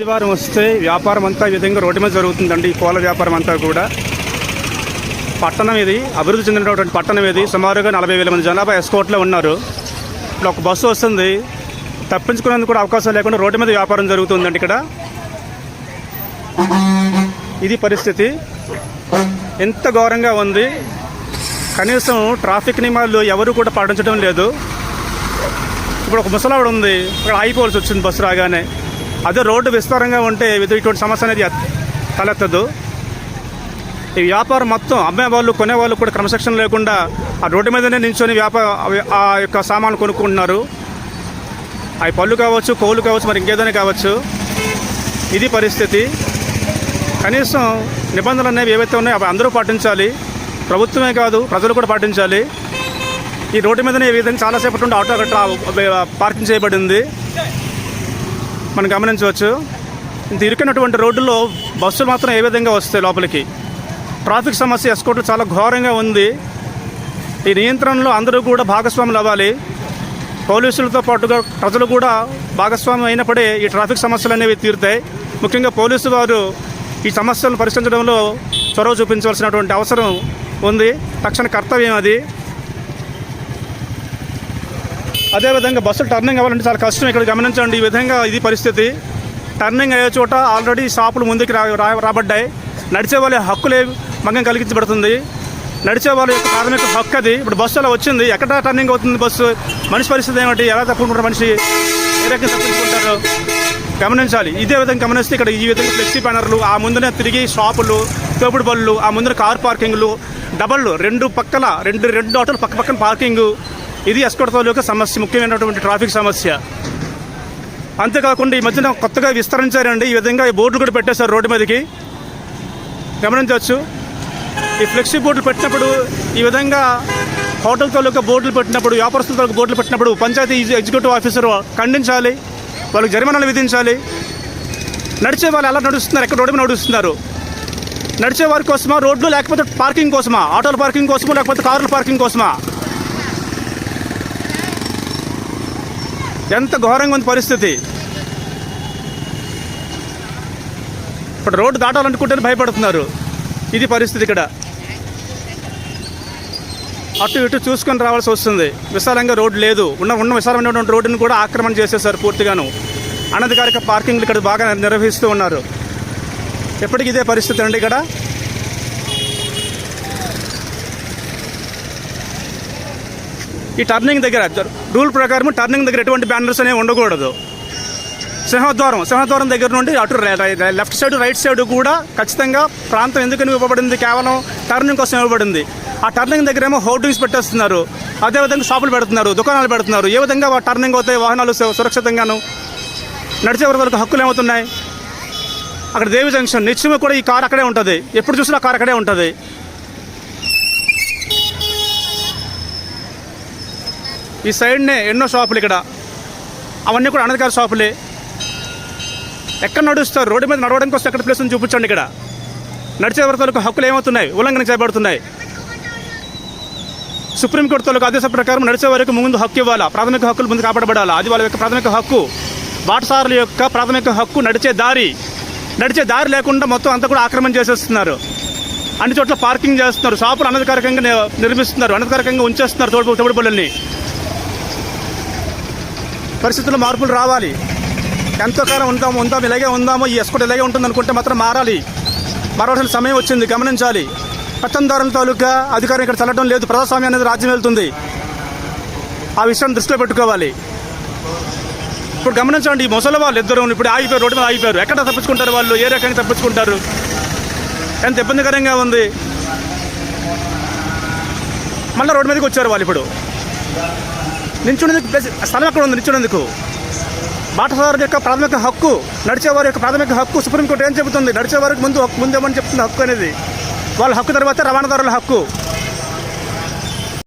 ఆదివారం వస్తే వ్యాపారం అంతా ఈ విధంగా రోడ్డు మీద జరుగుతుందండి. ఈ పూల వ్యాపారం అంతా కూడా. పట్టణం ఇది, అభివృద్ధి చెందినటువంటి పట్టణం ఇది. సుమారుగా 40,000 మంది జనాభా ఎస్కోట్లో ఉన్నారు. ఇప్పుడు ఒక బస్సు వస్తుంది, తప్పించుకునేందుకు కూడా అవకాశం లేకుండా రోడ్డు మీద వ్యాపారం జరుగుతుందండి ఇక్కడ. ఇది పరిస్థితి. ఎంత ఘోరంగా ఉంది. కనీసం ట్రాఫిక్ నియమాలు ఎవరు కూడా పాటించడం లేదు. ఇప్పుడు ఒక ముసలావిడ ఉంది, ఇక్కడ ఆగిపోవాల్సి వచ్చింది బస్సు రాగానే. అదే రోడ్డు విస్తారంగా ఉంటే ఇటువంటి సమస్య అనేది తలెత్తదు. ఈ వ్యాపారం మొత్తం అమ్మేవాళ్ళు కొనేవాళ్ళు కూడా క్రమశిక్షణ లేకుండా ఆ రోడ్డు మీదనే నించొని ఆ యొక్క సామాన్లు కొనుక్కుంటున్నారు. అవి పళ్ళు కావచ్చు, కోళ్ళు కావచ్చు, మరి ఇంకేదైనా కావచ్చు. ఇది పరిస్థితి. కనీసం నిబంధనలు అనేవి ఏవైతే ఉన్నాయో అవి అందరూ పాటించాలి. ప్రభుత్వమే కాదు, ప్రజలు కూడా పాటించాలి. ఈ రోడ్డు మీదనే ఈ విధంగా చాలాసేపటి నుండి ఆటో గట్రా పార్కింగ్ చేయబడింది, మనం గమనించవచ్చు. ఇంత ఇరుకినటువంటి రోడ్డులో బస్సులు మాత్రం ఏ విధంగా వస్తాయి లోపలికి. ట్రాఫిక్ సమస్య ఎస్కోట్లు చాలా ఘోరంగా ఉంది. ఈ నియంత్రణలో అందరూ కూడా భాగస్వాములు అవ్వాలి. పోలీసులతో పాటుగా ప్రజలు కూడా భాగస్వామ్యం అయినప్పుడే ఈ ట్రాఫిక్ సమస్యలు అనేవి తీరుతాయి. ముఖ్యంగా పోలీసు వారు ఈ సమస్యలను పరిష్కరించడంలో చొరవ చూపించవలసినటువంటి అవసరం ఉంది. తక్షణ కర్తవ్యం అది. అదేవిధంగా బస్సులు టర్నింగ్ అవ్వాలంటే చాలా కష్టం. ఇక్కడ గమనించండి, ఈ విధంగా ఇది పరిస్థితి. టర్నింగ్ అయ్యే చోట ఆల్రెడీ షాపులు ముందుకు రాబడ్డాయి. నడిచే వాళ్ళ హక్కులే భంగం కలిగించబడుతుంది. నడిచే వాళ్ళ యొక్క ప్రాథమిక హక్కు అది. ఇప్పుడు బస్సు అలా వచ్చింది, ఎక్కడ టర్నింగ్ అవుతుంది బస్సు? మనిషి పరిస్థితి ఏమిటి? ఎలా తప్పుకుంటారు? మనిషి ఏ రకంగా తప్పించుకుంటారు? గమనించాలి. ఇదే విధంగా గమనిస్తే ఇక్కడ ఈ విధంగా ఫ్లెక్సీ బ్యానర్లు, ఆ ముందునే తిరిగి షాపులు, తోపుడు బళ్ళు, ఆ ముందున కార్ పార్కింగ్లు, డబళ్ళు, రెండు ఆటోలు పక్కన పార్కింగు. ఇది ఎస్కోట్ తాలూకా సమస్య, ముఖ్యమైనటువంటి ట్రాఫిక్ సమస్య. అంతేకాకుండా ఈ మధ్యన కొత్తగా విస్తరించారండి. ఈ విధంగా ఈ బోర్డులు కూడా పెట్టేశారు రోడ్డు మీదకి, గమనించవచ్చు. ఈ ఫ్లెక్సీ బోర్డులు పెట్టినప్పుడు, ఈ విధంగా హోటల్ తాలూకా బోర్డులు పెట్టినప్పుడు, వ్యాపారస్తుల తాలూకా బోర్డులు పెట్టినప్పుడు పంచాయతీ ఎగ్జిక్యూటివ్ ఆఫీసర్ ఖండించాలి, వాళ్ళకి జరిమానాలు విధించాలి. నడిచే వాళ్ళు ఎలా నడుస్తున్నారు, ఎక్కడ రోడ్డు మీద నడుస్తున్నారు? నడిచే వారి కోసమా రోడ్లు, లేకపోతే పార్కింగ్ కోసమా? ఆటోల పార్కింగ్ కోసమా, లేకపోతే కార్ల పార్కింగ్ కోసమా? ఎంత ఘోరంగా ఉంది పరిస్థితి. ఇప్పుడు రోడ్డు దాటాలనుకుంటేనే భయపడుతున్నారు. ఇది పరిస్థితి ఇక్కడ. అటు ఇటు చూసుకొని రావాల్సి వస్తుంది. విశాలంగా రోడ్డు లేదు. ఉన్న విశాలమైనటువంటి రోడ్డును కూడా ఆక్రమణ చేసేసారు పూర్తిగాను. అనధికారిక పార్కింగ్లు ఇక్కడ బాగా నిర్వహిస్తూ ఉన్నారు. ఎప్పటికీ ఇదే పరిస్థితి అండి ఇక్కడ. ఈ టర్నింగ్ దగ్గర రూల్ ప్రకారం టర్నింగ్ దగ్గర ఎటువంటి బ్యానర్స్ అనేవి ఉండకూడదు. సింహద్వారం దగ్గర నుండి అటు లెఫ్ట్ సైడ్, రైట్ సైడ్ కూడా ఖచ్చితంగా ప్రాంతం ఎందుకని ఇవ్వబడింది? కేవలం టర్నింగ్ కోసం ఇవ్వబడింది. ఆ టర్నింగ్ దగ్గర ఏమో హోర్డింగ్స్ పెట్టేస్తున్నారు, అదేవిధంగా షాపులు పెడుతున్నారు, దుకాణాలు పెడుతున్నారు. ఏ విధంగా టర్నింగ్ అవుతాయి వాహనాలు సురక్షితంగాను? నడిచే వరకు హక్కులు ఏమవుతున్నాయి? అక్కడ దేవి జంక్షన్, నిత్యము కూడా ఈ కారు అక్కడే ఉంటుంది. ఎప్పుడు చూసినా కారు అక్కడే ఉంటుంది. ఈ సైడ్నే ఎన్నో షాపులు ఇక్కడ, అవన్నీ కూడా అనధికార షాపులే. ఎక్కడ నడుస్తారు? రోడ్డు మీద నడవడానికి వస్తే ఎక్కడ ప్లేస్ అని చూపించండి. ఇక్కడ నడిచే వరకు హక్కులు ఏమవుతున్నాయి? ఉల్లంఘన చేయబడుతున్నాయి. సుప్రీంకోర్టు తాలూకు ఆదేశం ప్రకారం నడిచే వరకు ముందు హక్కు ఇవ్వాలా, ప్రాథమిక హక్కులు ముందు కాపాడబడాలా. అది వాళ్ళ యొక్క ప్రాథమిక హక్కు. బాటసారుల యొక్క ప్రాథమిక హక్కు నడిచే దారి లేకుండా మొత్తం అంతా కూడా ఆక్రమణ చేసేస్తున్నారు. అన్ని చోట్ల పార్కింగ్ చేస్తున్నారు, షాపులు అనధికారికంగా నిర్మిస్తున్నారు, అనధికారికంగా ఉంచేస్తున్నారు తోపుడు బళ్ళని. పరిస్థితుల్లో మార్పులు రావాలి. ఎంతో కాలం ఉందాము ఇలాగే ఉందామో, ఈ ఎస్కోట్ ఇలాగే ఉంటుంది అనుకుంటే మాత్రం మారవలసిన సమయం వచ్చింది. గమనించాలి. పెత్తందారుల తాలూకా అధికారం ఇక్కడ చల్లడం లేదు. ప్రజాస్వామ్యం అనేది రాజ్యం వెళ్తుంది. ఆ విషయాన్ని దృష్టిలో పెట్టుకోవాలి. ఇప్పుడు గమనించండి, ఈ ముసలి వాళ్ళు ఇద్దరు ఇప్పుడు ఆగిపోయారు, రోడ్డు మీద ఆగిపోయారు. ఎక్కడ తప్పించుకుంటారు వాళ్ళు? ఏ రకంగా తప్పించుకుంటారు? ఎంత ఇబ్బందికరంగా ఉంది. మళ్ళీ రోడ్డు మీదకి వచ్చారు వాళ్ళు. ఇప్పుడు నించునేందుకు స్థలం ఎక్కడ ఉంది? నించునేందుకు బాటసారి యొక్క ప్రాథమిక హక్కు, నడిచేవారి యొక్క ప్రాథమిక హక్కు సుప్రీంకోర్టు ఏం చెబుతుంది? నడిచేవారికి ముందు ఏమని చెప్తుంది హక్కు అనేది? వాళ్ళ హక్కు తర్వాత రవాణాదారుల హక్కు.